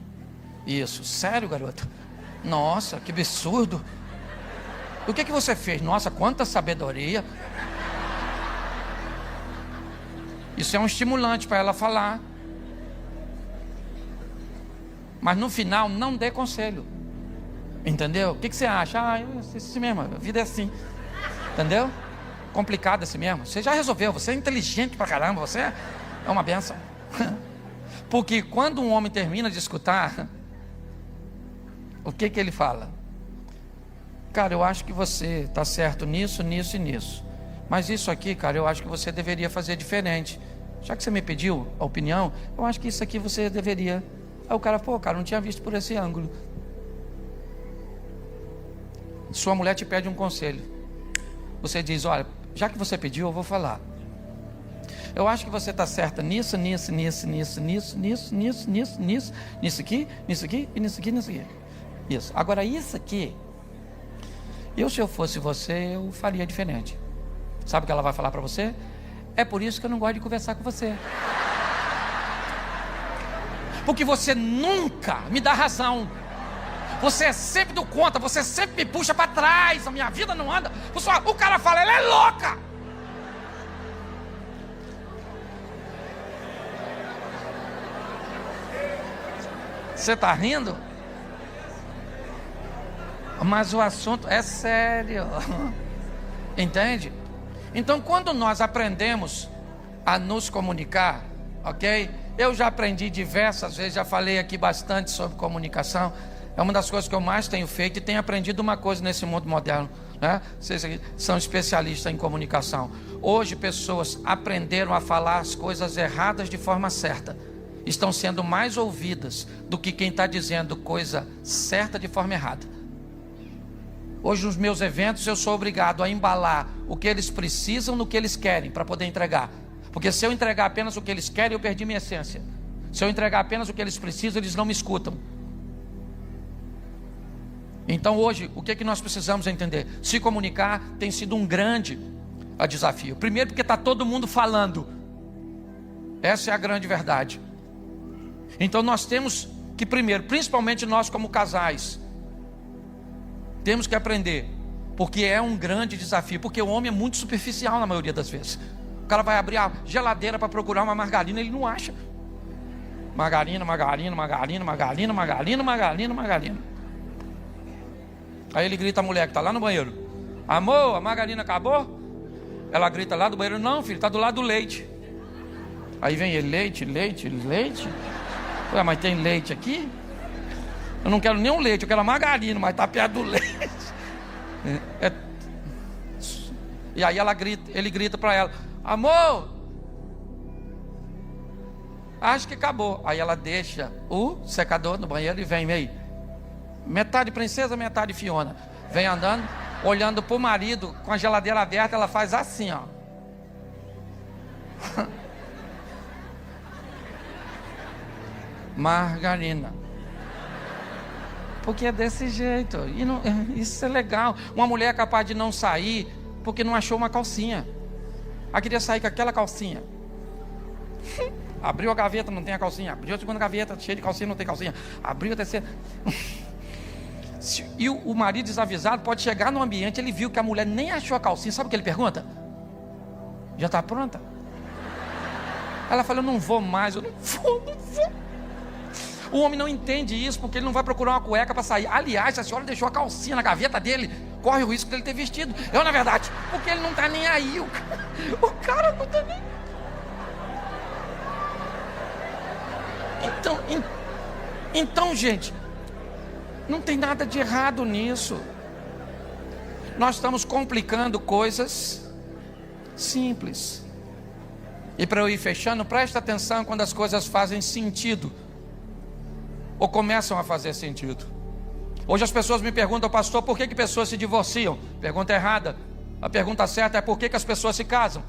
Speaker 1: isso. Sério, garota? Nossa, que absurdo. O que você fez? Nossa, quanta sabedoria. Isso é um estimulante para ela falar. Mas no final, não dê conselho. Entendeu? O que você acha? Isso mesmo, a vida é assim. Entendeu? Complicado assim mesmo. Você já resolveu, você é inteligente pra caramba, você é uma benção. Porque quando um homem termina de escutar, o que ele fala? Cara, eu acho que você está certo nisso, nisso e nisso. Mas isso aqui, cara, eu acho que você deveria fazer diferente. Já que você me pediu a opinião, eu acho que isso aqui você deveria. Aí o cara, cara, não tinha visto por esse ângulo. Sua mulher te pede um conselho. Você diz, olha, já que você pediu, eu vou falar. Eu acho que você está certa nisso aqui, e nisso aqui. Isso. Agora isso aqui, se eu fosse você, eu faria diferente. Sabe o que ela vai falar para você? É por isso que eu não gosto de conversar com você. Porque você nunca me dá razão. Você é sempre do contra, você sempre me puxa para trás, a minha vida não anda. O cara fala, ela é louca. Você está rindo? Mas o assunto é sério. Entende? Então quando nós aprendemos a nos comunicar, ok? Eu já aprendi diversas vezes, já falei aqui bastante sobre comunicação. É uma das coisas que eu mais tenho feito e tenho aprendido uma coisa nesse mundo moderno, né? Vocês são especialistas em comunicação. Hoje pessoas aprenderam a falar as coisas erradas de forma certa. Estão sendo mais ouvidas do que quem está dizendo coisa certa de forma errada. Hoje nos meus eventos eu sou obrigado a embalar o que eles precisam no que eles querem para poder entregar. Porque se eu entregar apenas o que eles querem, eu perdi minha essência. Se eu entregar apenas o que eles precisam, eles não me escutam. Então hoje, o que nós precisamos entender? Se comunicar tem sido um grande desafio. Primeiro porque está todo mundo falando. Essa é a grande verdade. Então nós temos que primeiro, principalmente nós como casais, temos que aprender. Porque é um grande desafio. Porque o homem é muito superficial na maioria das vezes. cara vai abrir a geladeira para procurar uma margarina, ele não acha. Margarina. Aí ele grita a mulher que está lá no banheiro: amor, a margarina acabou? Ela grita lá do banheiro: não, filho, está do lado do leite. Aí vem ele: leite. Ué, mas tem leite aqui? Eu não quero nem um leite, eu quero a margarina, mas está perto do leite. E aí ele grita para ela: amor, acho que acabou. Aí ela deixa o secador no banheiro e vem meio, metade princesa, metade Fiona. Vem andando, olhando para o marido com a geladeira aberta. Ela faz assim, ó. Margarina. Porque é desse jeito. E não, isso é legal. Uma mulher é capaz de não sair porque não achou uma calcinha. Ela queria sair com aquela calcinha. Abriu a gaveta, não tem a calcinha. Abriu a segunda gaveta, cheia de calcinha, não tem calcinha. Abriu a terceira. E o marido desavisado pode chegar no ambiente, ele viu que a mulher nem achou a calcinha. Sabe o que ele pergunta? Já está pronta? Ela fala: eu não vou mais, eu não vou. O homem não entende isso, porque ele não vai procurar uma cueca para sair. Aliás, se a senhora deixou a calcinha na gaveta dele, corre o risco dele ter vestido. Na verdade, porque ele não está nem aí. O cara não está nem. Então, gente, não tem nada de errado nisso. Nós estamos complicando coisas simples. E para eu ir fechando, presta atenção quando as coisas fazem sentido, ou começam a fazer sentido. Hoje as pessoas me perguntam: pastor, por que pessoas se divorciam? Pergunta errada. A pergunta certa é: por que as pessoas se casam?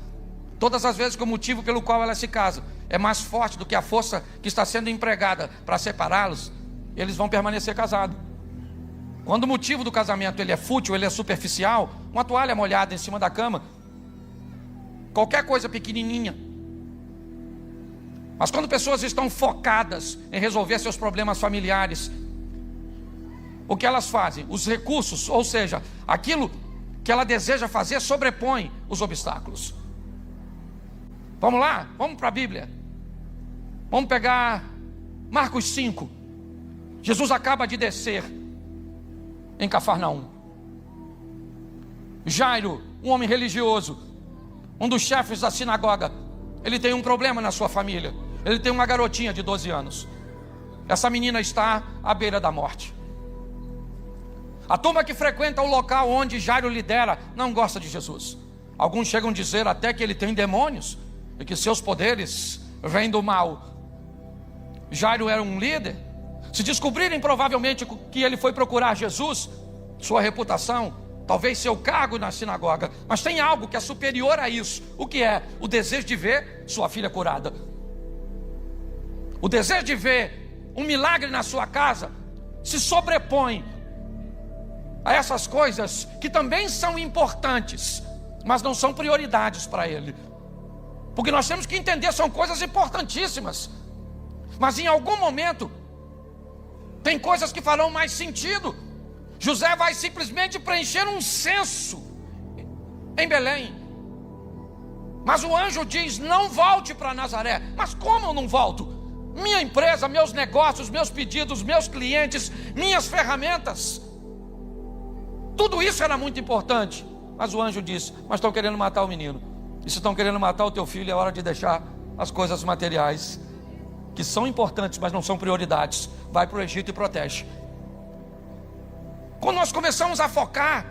Speaker 1: Todas as vezes que o motivo pelo qual elas se casam é mais forte do que a força que está sendo empregada para separá-los, eles vão permanecer casados. Quando o motivo do casamento ele é fútil, ele é superficial, uma toalha molhada em cima da cama, qualquer coisa pequenininha. Mas quando pessoas estão focadas em resolver seus problemas familiares, o que elas fazem? Os recursos, ou seja, aquilo que ela deseja fazer, sobrepõe os obstáculos. Vamos lá? Vamos para a Bíblia. Vamos pegar Marcos 5. Jesus acaba de descer em Cafarnaum. Jairo, um homem religioso, um dos chefes da sinagoga, ele tem um problema na sua família. Ele tem uma garotinha de 12 anos. Essa menina está à beira da morte. A turma que frequenta o local onde Jairo lidera não gosta de Jesus. Alguns chegam a dizer até que ele tem demônios e que seus poderes vêm do mal. Jairo era um líder. Se descobrirem provavelmente que ele foi procurar Jesus, sua reputação, talvez seu cargo na sinagoga, mas tem algo que é superior a isso. O que é? O desejo de ver sua filha curada. O desejo de ver um milagre na sua casa se sobrepõe a essas coisas que também são importantes, mas não são prioridades para ele. Porque nós temos que entender, são coisas importantíssimas, mas em algum momento tem coisas que farão mais sentido. José vai simplesmente preencher um censo em Belém, mas o anjo diz: não volte para Nazaré. Mas como eu não volto? Minha empresa, meus negócios, meus pedidos, meus clientes, minhas ferramentas, tudo isso era muito importante. Mas o anjo disse: mas estão querendo matar o menino. E se estão querendo matar o teu filho, é hora de deixar as coisas materiais, que são importantes, mas não são prioridades. Vai para o Egito e protege. Quando nós começamos a focar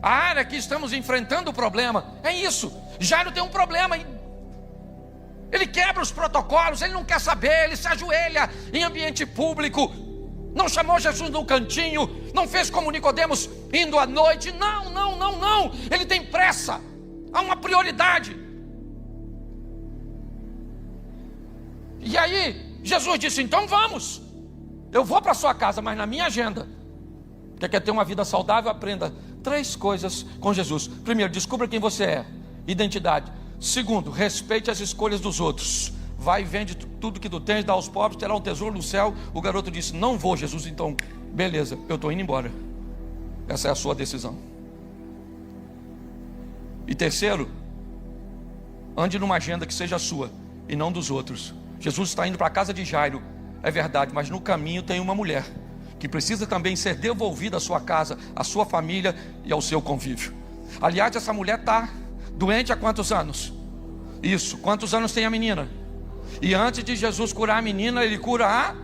Speaker 1: a área que estamos enfrentando o problema, é isso. Jairo tem um problema, ele quebra os protocolos, ele não quer saber, ele se ajoelha em ambiente público, não chamou Jesus no cantinho, não fez como Nicodemos indo à noite. Não, ele tem pressa, há uma prioridade. E aí Jesus disse: então vamos, eu vou para a sua casa, mas na minha agenda. Você quer ter uma vida saudável? Aprenda 3 coisas com Jesus. Primeiro, descubra quem você é, identidade. Segundo, respeite as escolhas dos outros. Vai e vende tudo que tu tens, dá aos pobres, terá um tesouro no céu. O garoto disse: não vou, Jesus. Então, beleza, eu estou indo embora. Essa é a sua decisão. E terceiro, ande numa agenda que seja sua e não dos outros. Jesus está indo para a casa de Jairo, é verdade, mas no caminho tem uma mulher que precisa também ser devolvida à sua casa, à sua família e ao seu convívio. Aliás, essa mulher está doente há quantos anos? Isso, quantos anos tem a menina? E antes de Jesus curar a menina, ele cura a...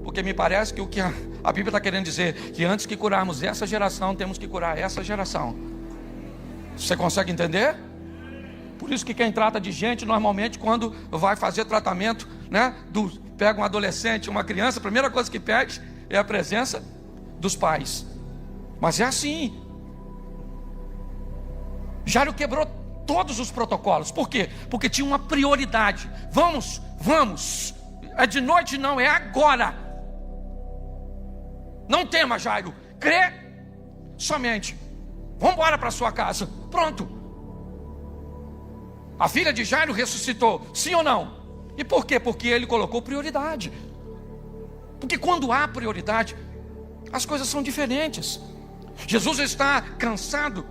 Speaker 1: Porque me parece que o que a Bíblia está querendo dizer, que antes que curarmos essa geração, temos que curar essa geração. Você consegue entender? Por isso que quem trata de gente, normalmente quando vai fazer tratamento, né, pega um adolescente, uma criança, a primeira coisa que pede é a presença dos pais. Mas é assim. Jairo quebrou todos os protocolos. Por quê? Porque tinha uma prioridade. Vamos. É de noite não, é agora. Não tema, Jairo. Crê somente. Vamos embora para sua casa. Pronto. A filha de Jairo ressuscitou. Sim ou não? E por quê? Porque ele colocou prioridade. Porque quando há prioridade, as coisas são diferentes. Jesus está cansado,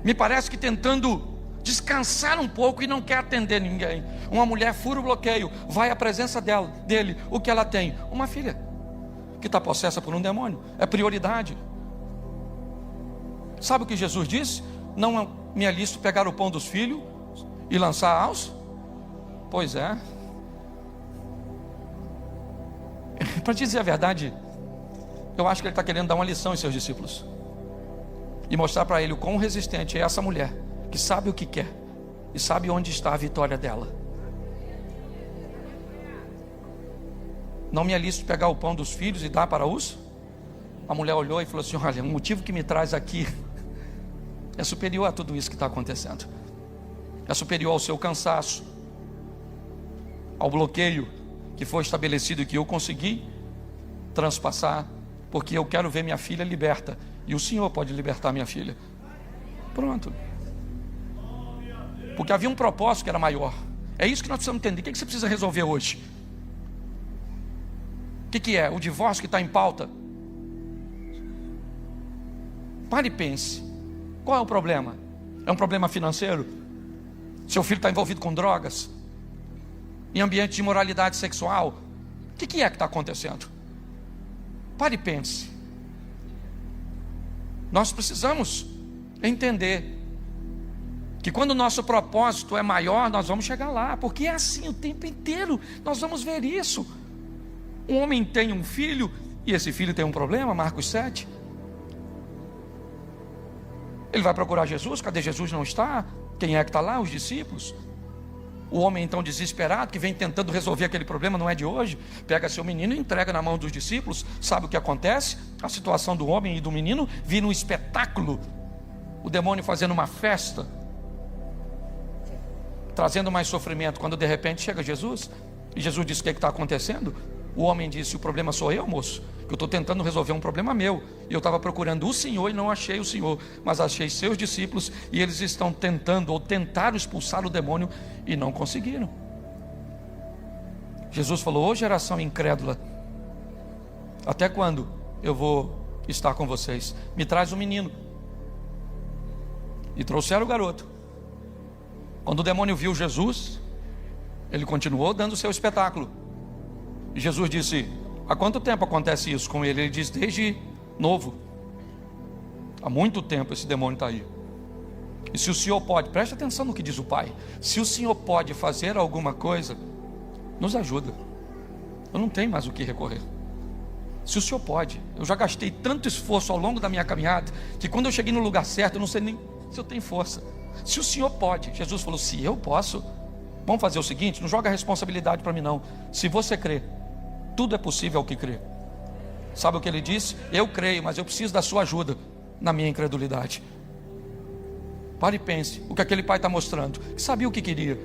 Speaker 1: me parece que tentando descansar um pouco e não quer atender ninguém. Uma mulher fura o bloqueio, vai à presença dele. O que ela tem? Uma filha que está possessa por um demônio. É prioridade. Sabe o que Jesus disse? Não me alisto pegar o pão dos filhos e lançar aos? Pois é. Para dizer a verdade, eu acho que ele está querendo dar uma lição em seus discípulos e mostrar para ele o quão resistente é essa mulher, que sabe o que quer e sabe onde está a vitória dela. Não me alisto pegar o pão dos filhos e dar para os? A mulher olhou e falou assim: olha, o motivo que me traz aqui é superior a tudo isso que está acontecendo. É superior ao seu cansaço, ao bloqueio que foi estabelecido e que eu consegui transpassar, porque eu quero ver minha filha liberta, e o Senhor pode libertar minha filha. Pronto. Porque havia um propósito que era maior. É isso que nós precisamos entender. O que você precisa resolver hoje? O que é? O divórcio que está em pauta? Pare e pense. Qual é o problema? É um problema financeiro? Seu filho está envolvido com drogas? Em ambiente de imoralidade sexual? O que é que está acontecendo? Pare e pense. Nós precisamos entender que quando o nosso propósito é maior, nós vamos chegar lá, porque é assim o tempo inteiro. Nós vamos ver isso. Um homem tem um filho e esse filho tem um problema, Marcos 7. Ele vai procurar Jesus. Cadê Jesus? Não está. Quem é que está lá? Os discípulos. O homem então desesperado, que vem tentando resolver aquele problema, não é de hoje, pega seu menino e entrega na mão dos discípulos. Sabe o que acontece? A situação do homem e do menino vira um espetáculo. O demônio fazendo uma festa, trazendo mais sofrimento. Quando de repente chega Jesus, e Jesus diz: o que está acontecendo? O homem disse: o problema sou eu, moço, que eu estou tentando resolver um problema meu, e eu estava procurando o Senhor e não achei o Senhor, mas achei seus discípulos, e eles estão tentando, ou tentaram expulsar o demônio, e não conseguiram. Jesus falou: ô geração incrédula, até quando eu vou estar com vocês? Me traz um menino. E trouxeram o garoto. Quando o demônio viu Jesus, ele continuou dando o seu espetáculo. E Jesus disse: há quanto tempo acontece isso com ele? Ele diz: desde novo. Há muito tempo esse demônio está aí. E se o Senhor pode, preste atenção no que diz o Pai, se o Senhor pode fazer alguma coisa, nos ajuda. Eu não tenho mais o que recorrer. Se o Senhor pode, eu já gastei tanto esforço ao longo da minha caminhada, que quando eu cheguei no lugar certo, eu não sei nem se eu tenho força. Se o Senhor pode, Jesus falou: se eu posso, vamos fazer o seguinte, não joga a responsabilidade para mim não. Se você crê, tudo é possível ao que crê. Sabe o que ele disse? Eu creio, mas eu preciso da sua ajuda na minha incredulidade. Pare e pense o que aquele pai está mostrando, que sabia o que queria,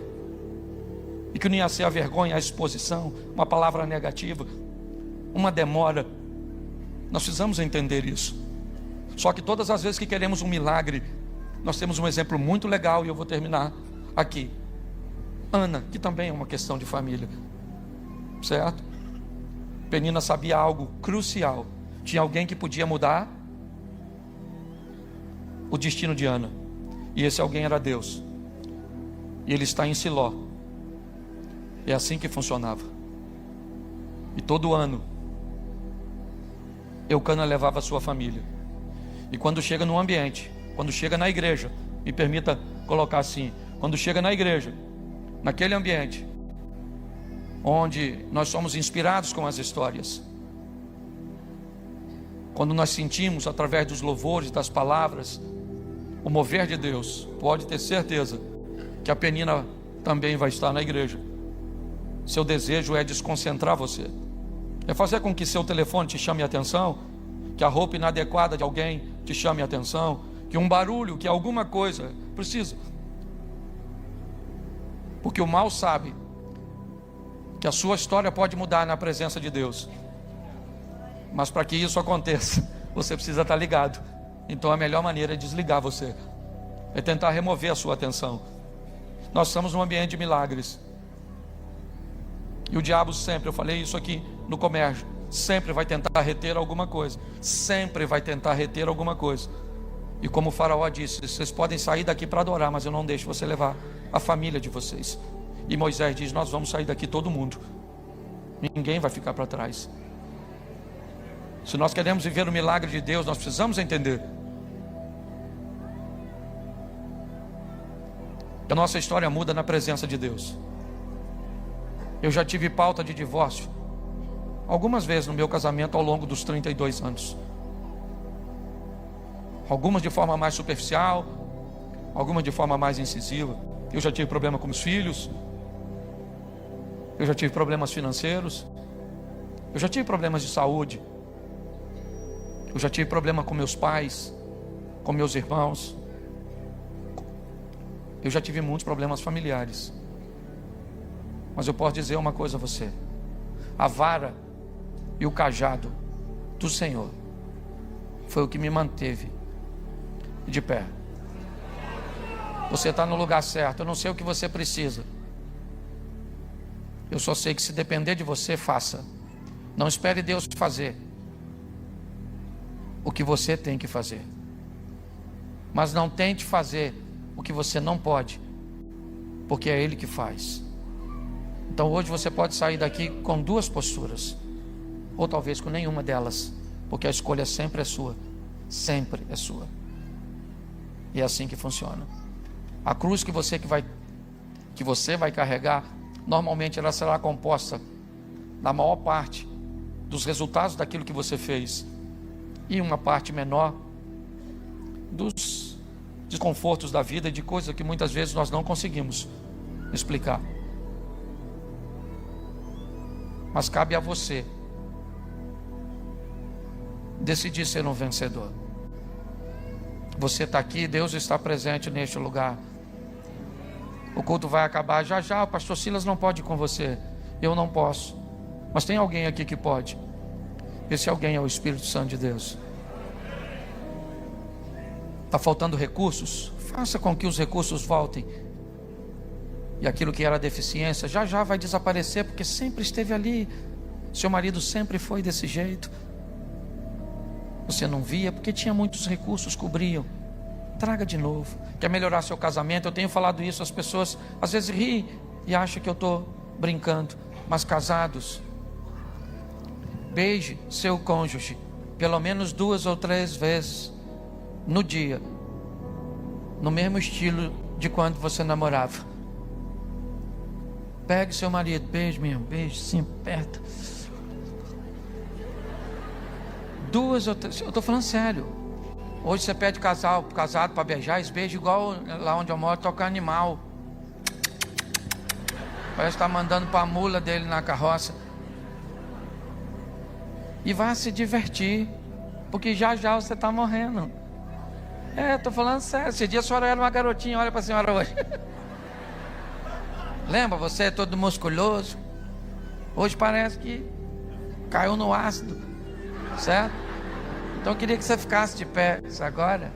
Speaker 1: e que não ia ser a vergonha, a exposição, uma palavra negativa, uma demora. Nós precisamos entender isso. Só que todas as vezes que queremos um milagre, nós temos um exemplo muito legal, e eu vou terminar aqui. Ana, que também é uma questão de família, certo? Penina sabia algo crucial. Tinha alguém que podia mudar o destino de Ana, e esse alguém era Deus. e ele está em Siló. É assim que funcionava. E todo ano Eucana levava a sua família. E quando chega no ambiente, quando chega na igreja, me permita colocar assim, quando chega na igreja, naquele ambiente onde nós somos inspirados com as histórias, quando nós sentimos através dos louvores, das palavras, o mover de Deus, pode ter certeza que a Penina também vai estar na igreja. Seu desejo é desconcentrar você, é fazer com que seu telefone te chame a atenção, que a roupa inadequada de alguém te chame a atenção, que um barulho, que alguma coisa precisa. Porque o mal sabe que a sua história pode mudar na presença de Deus. Mas para que isso aconteça, você precisa estar ligado. Então a melhor maneira é desligar você, é tentar remover a sua atenção. Nós estamos num ambiente de milagres. E o diabo sempre, eu falei isso aqui no comércio, sempre vai tentar reter alguma coisa. Sempre vai tentar reter alguma coisa. E como o faraó disse, vocês podem sair daqui para adorar, mas eu não deixo você levar a família de vocês. E Moisés diz, nós vamos sair daqui todo mundo. Ninguém vai ficar para trás. Se nós queremos viver o milagre de Deus, nós precisamos entender que a nossa história muda na presença de Deus. Eu já tive pauta de divórcio algumas vezes no meu casamento ao longo dos 32 anos. Algumas de forma mais superficial, algumas de forma mais incisiva. Eu já tive problema com os filhos, eu já tive problemas financeiros, eu já tive problemas de saúde, eu já tive problema com meus pais, com meus irmãos, eu já tive muitos problemas familiares. Mas eu posso dizer uma coisa a você: a vara e o cajado do Senhor foi o que me manteve de pé. Você está no lugar certo. Eu não sei o que você precisa, eu só sei que se depender de você, faça. Não espere Deus fazer o que você tem que fazer, mas não tente fazer o que você não pode, porque é Ele que faz. Então hoje você pode sair daqui com duas posturas, ou talvez com nenhuma delas, porque a escolha sempre é sua. Sempre é sua. E é assim que funciona. A cruz que você vai carregar, normalmente ela será composta, na maior parte, dos resultados daquilo que você fez, e uma parte menor dos desconfortos da vida e de coisas que muitas vezes nós não conseguimos explicar. Mas cabe a você decidir ser um vencedor. Você está aqui, Deus está presente neste lugar. O culto vai acabar já já. O pastor Silas não pode ir com você, eu não posso, mas tem alguém aqui que pode. Esse alguém é o Espírito Santo de Deus. Está faltando recursos? Faça com que os recursos voltem. E aquilo que era deficiência já já vai desaparecer, porque sempre esteve ali. Seu marido sempre foi desse jeito. Você não via porque tinha muitos recursos, cobriam. Traga de novo. Quer melhorar seu casamento? Eu tenho falado isso, as pessoas às vezes riem e acham que eu estou brincando. Mas casados, beije seu cônjuge pelo menos 2 ou 3 vezes no dia, no mesmo estilo de quando você namorava. Pegue seu marido, beijo mesmo, beijo, sim, aperta. 2 ou 3, eu estou falando sério. Hoje você pede casado para beijar, eles beijam igual lá onde eu moro, toca animal. Parece que está mandando para a mula dele na carroça. E vá se divertir, porque já já você está morrendo. Estou falando sério. Esse dia a senhora era uma garotinha, olha para a senhora hoje. Lembra, você é todo musculoso. Hoje parece que caiu no ácido, certo? Então eu queria que você ficasse de pé agora.